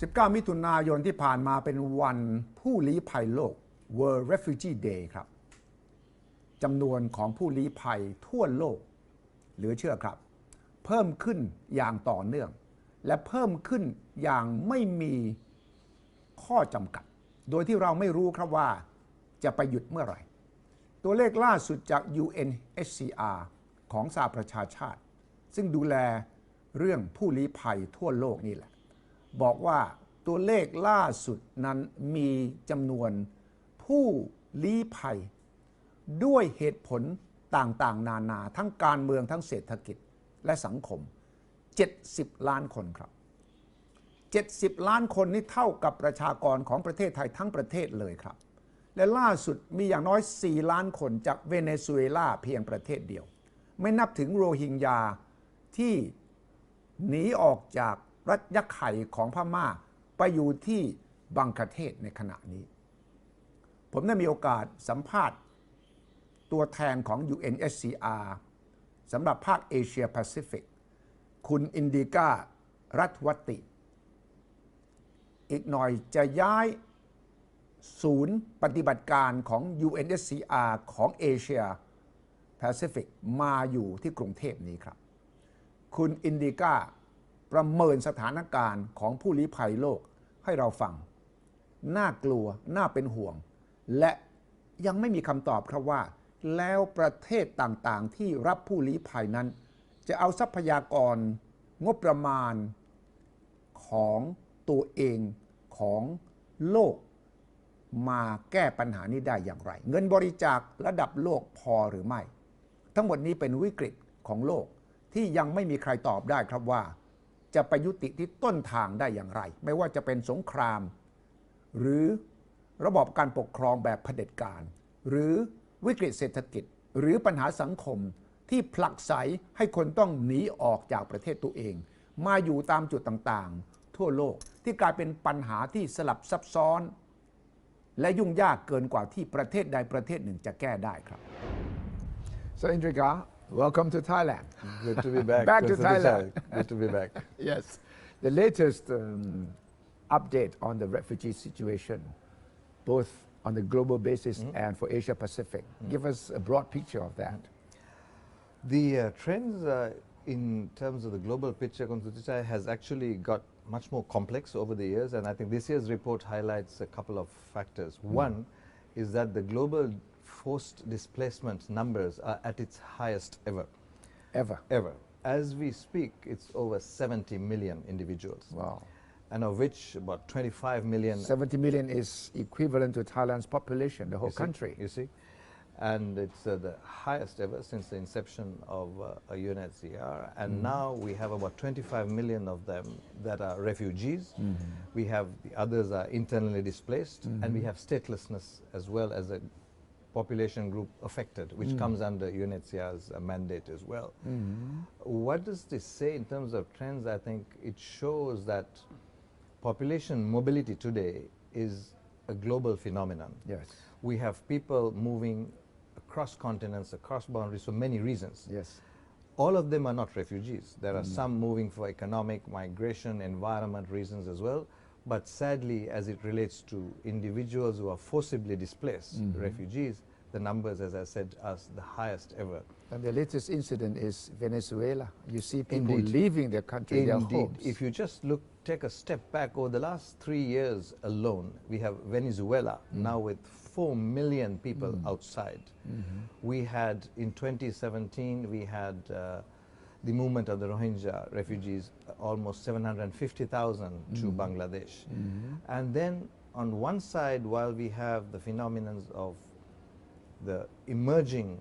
19 มิถุนายนที่ผ่านมาเป็นวันผู้ลี้ภัยโลก World Refugee Day ครับจำนวนของผู้ลี้ภัยทั่วโลกเหลือเชื่อครับเพิ่มขึ้นอย่างต่อเนื่องและเพิ่มขึ้นอย่างไม่มีข้อจำกัดโดยที่เราไม่รู้ครับว่าจะไปหยุดเมื่อไหร่ตัวเลขล่าสุดจาก UNHCR ของสหประชาชาติซึ่งดูแลเรื่องผู้ลี้ภัยทั่วโลกนี่แหละบอกว่าตัวเลขล่าสุดนั้นมีจำนวนผู้ลี้ภัยด้วยเหตุผลต่างๆนานาทั้งการเมืองทั้งเศรษฐกิจและสังคม70 ล้านคนครับ70 ล้านคนนี่เท่ากับประชากรของประเทศไทยทั้งประเทศเลยครับและล่าสุดมีอย่างน้อย4 ล้านคนจากเวเนซุเอลาเพียงประเทศเดียวไม่นับถึงโรฮิงญาที่หนีออกจากรัฐยะไข่ของพม่าไปอยู่ที่บังกลาเทศในขณะนี้ผมได้มีโอกาสสัมภาษณ์ตัวแทนของ UNHCR สำหรับภาคเอเชียแปซิฟิกคุณอินดิก้ารัฐวัติ อีกหน่อยจะย้ายศูนย์ปฏิบัติการของ UNHCR ของเอเชียแปซิฟิกมาอยู่ที่กรุงเทพนี้ครับคุณอินดิก้าประเมินสถานการณ์ของผู้ลี้ภัยโลกให้เราฟังน่ากลัวน่าเป็นห่วงและยังไม่มีคำตอบครับว่าแล้วประเทศต่างๆที่รับผู้ลี้ภัยนั้นจะเอาทรัพยากรงบประมาณของตัวเองของโลกมาแก้ปัญหานี้ได้อย่างไรเงินบริจาคระดับโลกพอหรือไม่ทั้งหมดนี้เป็นวิกฤตของโลกที่ยังไม่มีใครตอบได้ครับว่าจะไปยุติที่ต้นทางได้อย่างไรไม่ว่าจะเป็นสงครามหรือระบอบการปกครองแบบเผด็จการหรือวิกฤตเศรษฐกิจหรือปัญหาสังคมที่ผลักไสให้คนต้องหนีออกจากประเทศตัวเองมาอยู่ตามจุดต่างๆทั่วโลกที่กลายเป็นปัญหาที่สลับซับซ้อนและยุ่งยากเกินกว่าที่ประเทศใดประเทศหนึ่งจะแก้ได้ครับ So Indrika, welcome to Thailand. Good to be back. Back to Thailand. Good to be back. Yes. The latest update on the refugee situation, both on the global basis and for Asia Pacific. Give us a broad picture of that. The trends in terms of the global picture has actually got much more complex over the years, and I think this year's report highlights a couple of factors. One is that the global forced displacement numbers are at its highest ever. Ever. As we speak, it's over 70 million individuals. Wow. And of which about 25 million... 70 million is equivalent to Thailand's population, the whole country. You see? And it's the highest ever since the inception of UNHCR. And now we have about 25 million of them that are refugees. We have the others are internally displaced, and we have statelessness as well as a population group affected, which comes under UNHCR's mandate as well. What does this say in terms of trends? I think it shows that population mobility today is a global phenomenon. Yes. We have people moving across continents, across boundaries for many reasons. Yes. All of them are not refugees. There are some moving for economic, migration, environment reasons as well. But sadly, as it relates to individuals who are forcibly displaced, refugees, the numbers, as I said, are the highest ever. And the latest incident is Venezuela. You see people leaving their country, their homes. If you just take a step back, over the last 3 years alone, we have Venezuela now with 4 million people outside. We had, in 2017, we had the movement of the Rohingya refugees, almost 750,000 to Bangladesh. And then on one side, while we have the phenomenon of the emerging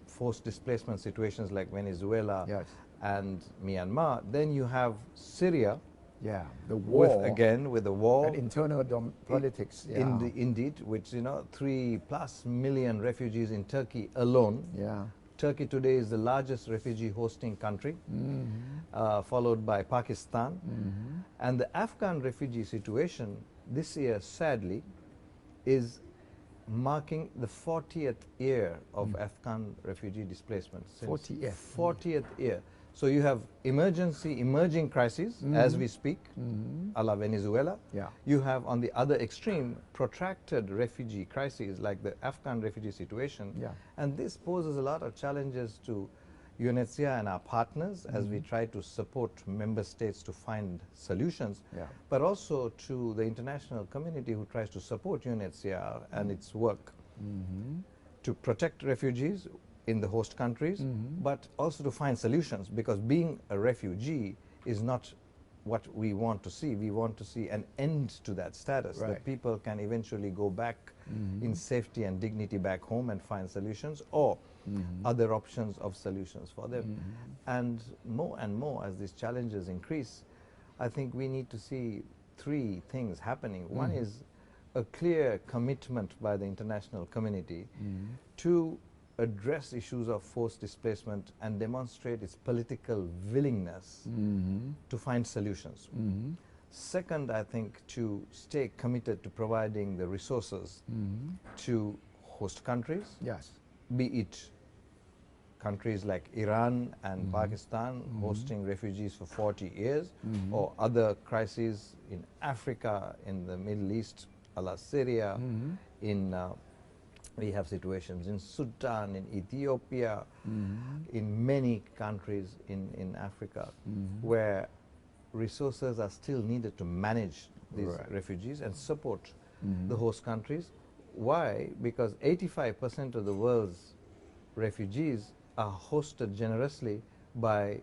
forced displacement situations like Venezuela and Myanmar, then you have Syria. Yeah, the war. With the war. And internal politics. Indeed, which, 3+ million refugees in Turkey alone. Yeah. Turkey today is the largest refugee hosting country, followed by Pakistan. And the Afghan refugee situation this year, sadly, is marking the 40th year of Afghan refugee displacement. 40th. 40th year. So you have emerging crises as we speak, a la Venezuela. Yeah. You have on the other extreme protracted refugee crises like the Afghan refugee situation. Yeah. And this poses a lot of challenges to UNHCR and our partners as we try to support member states to find solutions, Yeah. but also to the international community who tries to support UNHCR and its work to protect refugees in the host countries, but also to find solutions, because being a refugee is not what we want to see. We want to see an end to that status, Right. that people can eventually go back in safety and dignity back home and find solutions, or other options of solutions for them. And more as these challenges increase, I think we need to see three things happening. One is a clear commitment by the international community to address issues of forced displacement and demonstrate its political willingness to find solutions. Second, I think to stay committed to providing the resources to host countries, Yes. be it countries like Iran and Pakistan hosting refugees for 40 years, or other crises in Africa, in the Middle East, a la Syria, we have situations in Sudan, in Ethiopia, in many countries in Africa, where resources are still needed to manage these Right. refugees and support the host countries. Why? Because 85% of the world's refugees are hosted generously by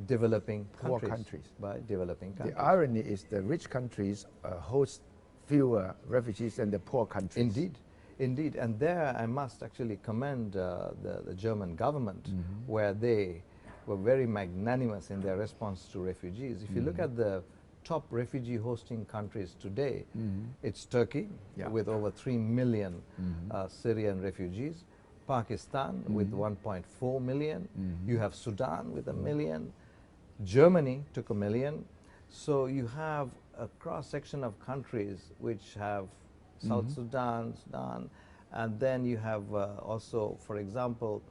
developing Poor countries. countries. By developing countries. The irony is the rich countries host fewer refugees than the poor countries. Indeed, indeed. And there I must actually commend the German government, where they were very magnanimous in their response to refugees. If you look at the top refugee hosting countries today, it's Turkey, Yeah. with over 3 million Syrian refugees, Pakistan with 1.4 million, you have Sudan with 1 million, Germany took 1 million. So you have a cross-section of countries which have South Sudan, and then you have also, for example,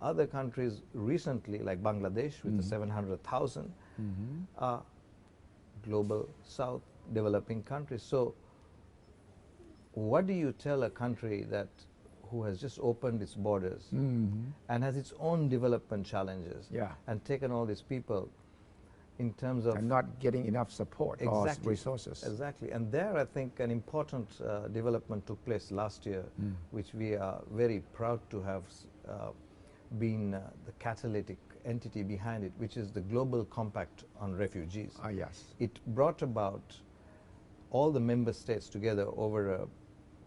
other countries recently, like Bangladesh with the 700,000, global South developing countries. So what do you tell a country that who has just opened its borders and has its own development challenges, Yeah. and taken all these people in terms of And not getting enough support or resources. Exactly. And there I think an important development took place last year, which we are very proud to have been the catalytic entity behind it, which is the Global Compact on Refugees. Ah, yes. It brought about all the member states together over a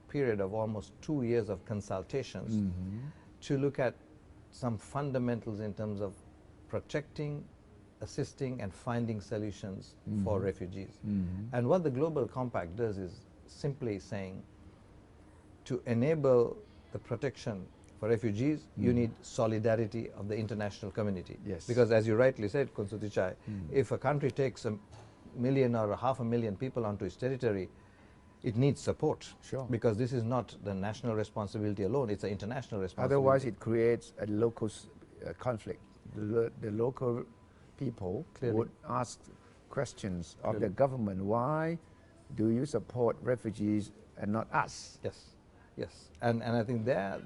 period of almost 2 years of consultations to look at some fundamentals in terms of protecting, assisting and finding solutions for refugees. And what the Global Compact does is simply saying, to enable the protection for refugees, you need solidarity of the international community. Yes. Because as you rightly said, Konsuti, if a country takes 1 million or 500,000 people onto its territory, it needs support. Sure. Because this is not the national responsibility alone, it's an international responsibility. Otherwise, it creates a local conflict. The local people Clearly. would ask questions of Clearly. the government. Why do you support refugees and not us? Yes, yes. And I think there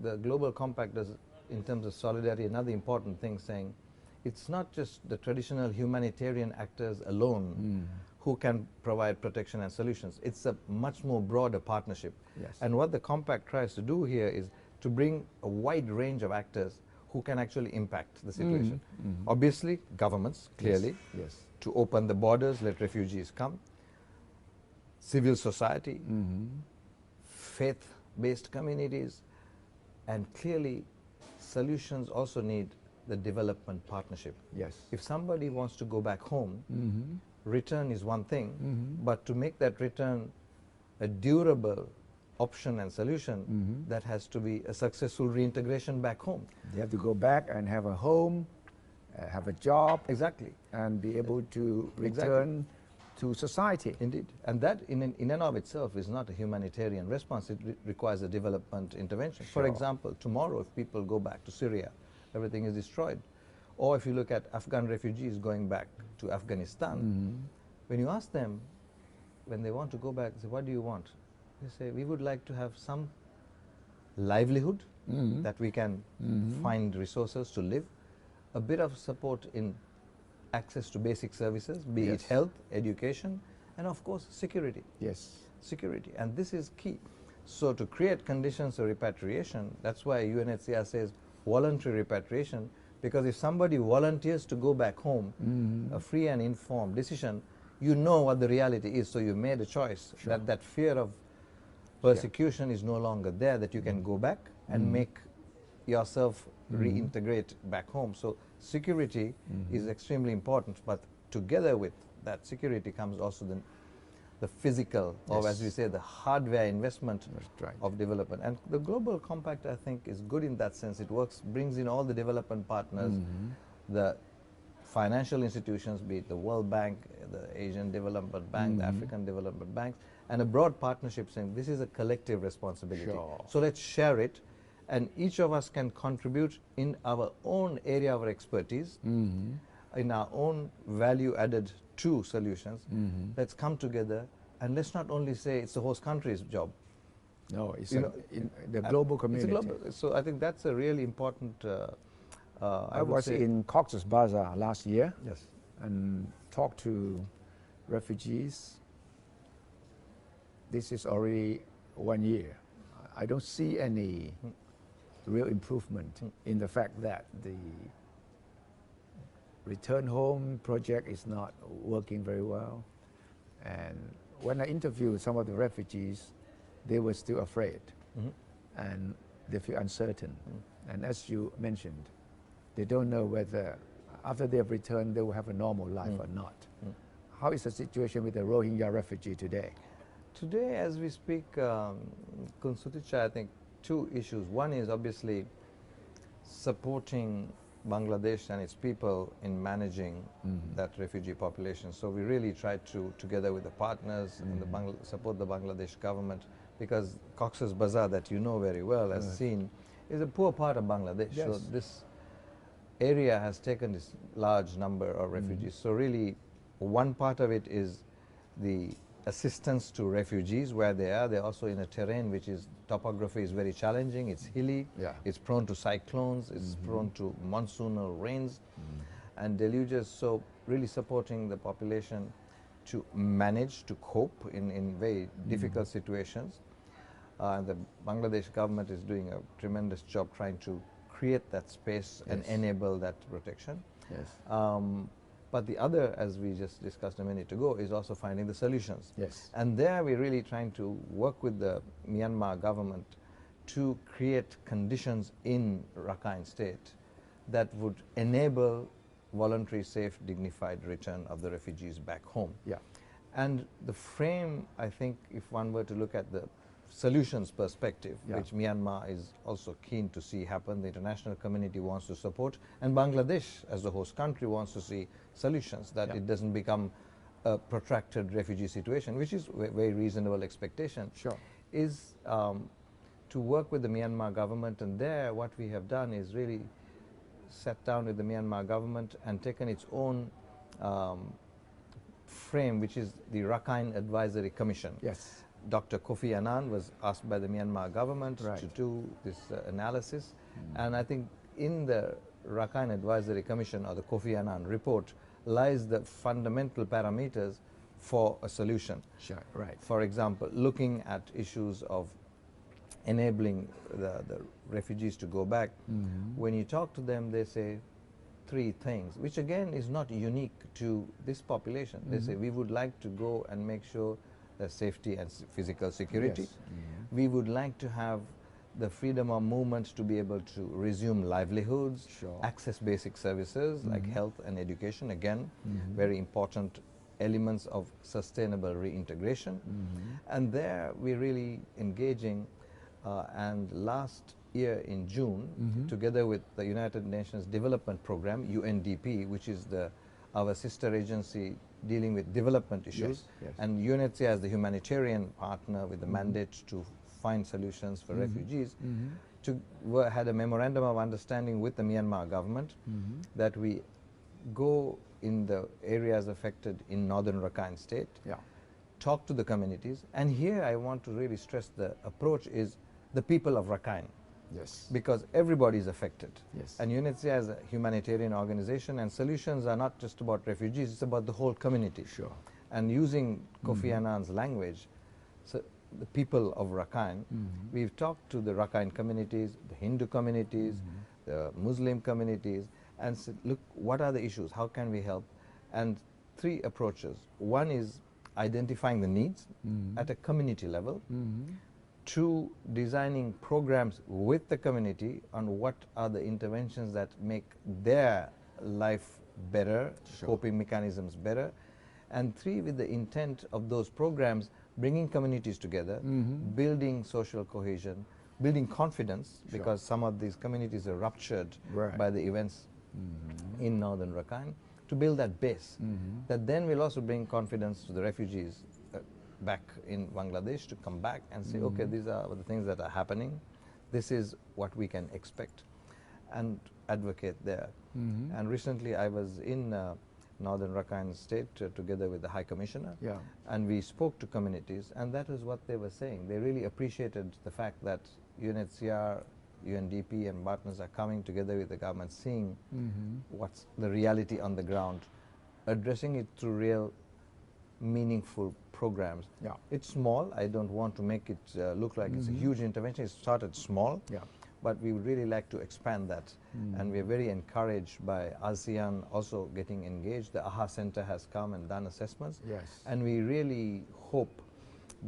the Global Compact does, in terms of solidarity, another important thing, saying it's not just the traditional humanitarian actors alone who can provide protection and solutions. It's a much more broader partnership. Yes. And what the compact tries to do here is to bring a wide range of actors who can actually impact the situation. Obviously, governments, clearly, Yes. to open the borders, let refugees come. Civil society, faith-based communities, and clearly solutions also need the development partnership. Yes. If somebody wants to go back home, return is one thing, but to make that return a durable option and solution, that has to be a successful reintegration back home. They have to go back and have a home, have a job, Exactly. and be able to Exactly. return to society. Indeed. And that in and of itself is not a humanitarian response. It requires a development intervention. For Sure. example, tomorrow if people go back to Syria, everything is destroyed. Or if you look at Afghan refugees going back to Afghanistan, when you ask them, when they want to go back, they say, what do you want? They say, we would like to have some livelihood, that we can find resources to live, a bit of support in access to basic services, be it health, education, and of course security. Yes. Security, and this is key. So to create conditions of repatriation, that's why UNHCR says voluntary repatriation, because if somebody volunteers to go back home, a free and informed decision, you know what the reality is, so you made a choice. Sure. That fear of persecution is no longer there, that you can go back and make yourself reintegrate back home. So security is extremely important, but together with that security comes also the physical, or as we say, the hardware investment of development. And the Global Compact, I think, is good in that sense. It works, brings in all the development partners, the financial institutions, be it the World Bank, the Asian Development Bank, the African Development Bank, and a broad partnership saying this is a collective responsibility. Sure. So let's share it, and each of us can contribute in our own area of expertise, in our own value added to solutions. Let's come together, and let's not only say it's the host country's job. No, it's in the global community. It's a global, so I think that's a really important. I was in Cox's Bazar last year, Yes. and talked to refugees. This is already 1 year. I don't see any real improvement in the fact that the return home project is not working very well. And when I interviewed some of the refugees, they were still afraid and they feel uncertain. And as you mentioned, they don't know whether after they have returned they will have a normal life or not. How is the situation with the Rohingya refugee today? Today, as we speak, Kun Suticha, I think two issues. One is obviously supporting Bangladesh and its people in managing that refugee population. So we really try to, together with the partners, and support the Bangladesh government, because Cox's Bazar, that you know very well, as seen, is a poor part of Bangladesh. Yes. So this area has taken this large number of refugees. So really, one part of it is the assistance to refugees where they are. They're also in a terrain which is, topography is very challenging, it's hilly, it's prone to cyclones, it's prone to monsoonal rains and deluges. So really supporting the population to manage, to cope in very difficult situations. The Bangladesh government is doing a tremendous job trying to create that space and enable that protection. But the other, as we just discussed a minute ago, is also finding the solutions. And there we're really trying to work with the Myanmar government to create conditions in Rakhine State that would enable voluntary, safe, dignified return of the refugees back home. And the frame, I think, if one were to look at the solutions perspective, which Myanmar is also keen to see happen, the international community wants to support, and Bangladesh as the host country wants to see solutions, that it doesn't become a protracted refugee situation, which is a very reasonable expectation, is to work with the Myanmar government. And there what we have done is really sat down with the Myanmar government and taken its own frame, which is the Rakhine Advisory Commission. Dr. Kofi Annan was asked by the Myanmar government to do this analysis, and I think in the Rakhine Advisory Commission, or the Kofi Annan report, lies the fundamental parameters for a solution. For example, looking at issues of enabling the refugees to go back. When you talk to them, they say three things, which again is not unique to this population. They say, we would like to go and make sure the safety and physical security. We would like to have the freedom of movement to be able to resume livelihoods, access basic services like health and education, again, very important elements of sustainable reintegration. And there we're really engaging, and last year in June, together with the United Nations Development Program, UNDP, which is our sister agency dealing with development issues, and UNHCR as the humanitarian partner with the mandate to find solutions for refugees, had a memorandum of understanding with the Myanmar government that we go in the areas affected in northern Rakhine state, talk to the communities, and here I want to really stress the approach is the people of Rakhine. Yes. Because everybody is affected. Yes. And UNHCR is a humanitarian organization, and solutions are not just about refugees, it's about the whole community. Sure. And using Kofi Annan's language, so the people of Rakhine, we've talked to the Rakhine communities, the Hindu communities, the Muslim communities, and said, look, what are the issues? How can we help? And 3 approaches. One is identifying the needs at a community level. 2, designing programs with the community on what are the interventions that make their life better, coping mechanisms better. And 3, with the intent of those programs, bringing communities together, building social cohesion, building confidence, because some of these communities are ruptured by the events in northern Rakhine, to build that base. That then will also bring confidence to the refugees back in Bangladesh to come back and say, okay, these are the things that are happening. This is what we can expect, and advocate there. And recently I was in northern Rakhine state together with the High Commissioner, and we spoke to communities, and that is what they were saying. They really appreciated the fact that UNHCR, UNDP and partners are coming together with the government, seeing what's the reality on the ground, addressing it through real meaningful programs. It's small. I don't want to make it look like it's a huge intervention. It started small, but we would really like to expand that. And we're very encouraged by ASEAN also getting engaged. The AHA Center has come and done assessments. And we really hope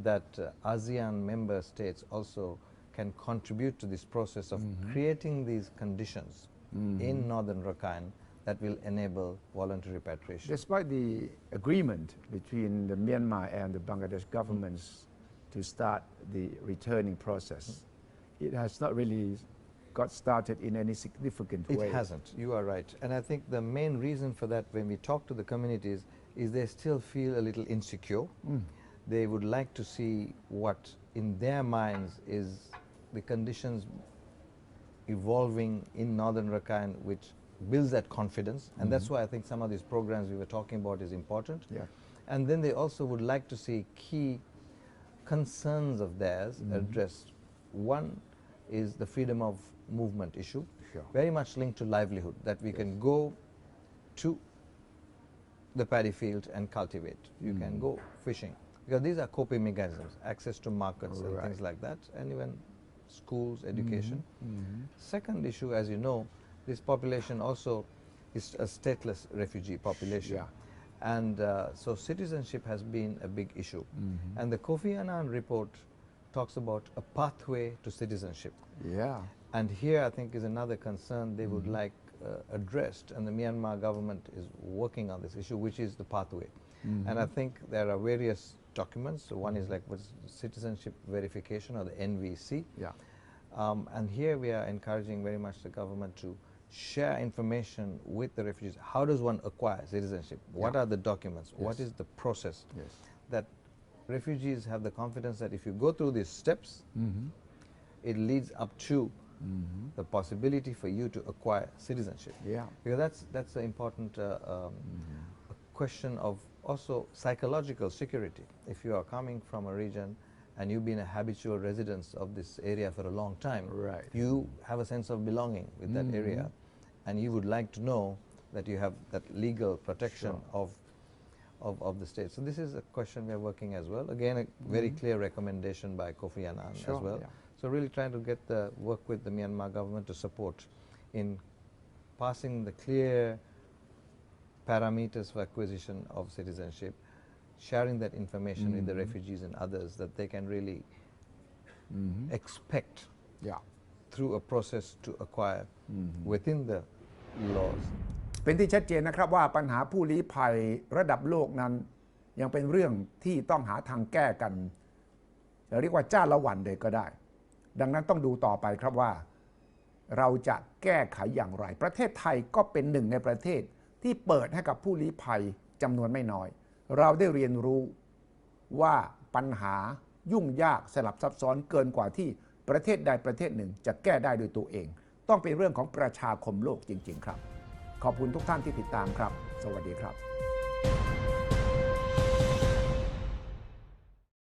that ASEAN member states also can contribute to this process of creating these conditions in northern Rakhine that will enable voluntary repatriation. Despite the agreement between the Myanmar and the Bangladesh governments to start the returning process, it has not really got started in any significant way. It hasn't. You are right. And I think the main reason for that, when we talk to the communities, is they still feel a little insecure. They would like to see what in their minds is the conditions evolving in northern Rakhine, which builds that confidence, and that's why I think some of these programs we were talking about is important. And then they also would like to see key concerns of theirs addressed. One is the freedom of movement issue, very much linked to livelihood, that we can go to the paddy field and cultivate. You can go fishing, because these are coping mechanisms, access to markets and things like that, and even schools, education. Second issue, as you know, this population also is a stateless refugee population. And so citizenship has been a big issue. And the Kofi Annan report talks about a pathway to citizenship. And here I think is another concern they would like addressed, and the Myanmar government is working on this issue, which is the pathway. And I think there are various documents. So one is like what's citizenship verification, or the NVC. And here we are encouraging very much the government to share information with the refugees. How does one acquire citizenship? What are the documents? What is the process? That refugees have the confidence that if you go through these steps, it leads up to the possibility for you to acquire citizenship. Because that's an important question of also psychological security. If you are coming from a region and you've been a habitual resident of this area for a long time, you have a sense of belonging with that area, and you would like to know that you have that legal protection of the state. So this is a question we are working as well. Again, a very clear recommendation by Kofi Annan as well. So really trying to get the work with the Myanmar government to support in passing the clear parameters for acquisition of citizenship, sharing that information with the refugees and others, that they can really expect through a process to acquire within the laws. เป็นที่ชัดเจนนะครับว่าปัญหาผู้ลี้ภัยระดับโลกนั้นยังเป็นเรื่องที่ต้องหาทางแก้กันเรียกว่าจ้าละวันเลยก็ได้ดังนั้นต้องดูต่อไปครับว่าเราจะแก้ไขอย่างไรประเทศไทยก็เป็นหนึ่งในประเทศที่เปิดให้กับผู้ลี้ภัยจำนวนไม่น้อยเราได้เรียนรู้ว่าปัญหา ยุ่งยากสลับซับซ้อนเกินกว่าที่ประเทศใดประเทศหนึ่งจะแก้ได้โดยตัวเอง ต้องเป็นเรื่องของประชาคมโลกจริงๆครับขอบคุณทุกท่านที่ติดตามครับสวัสดีครับ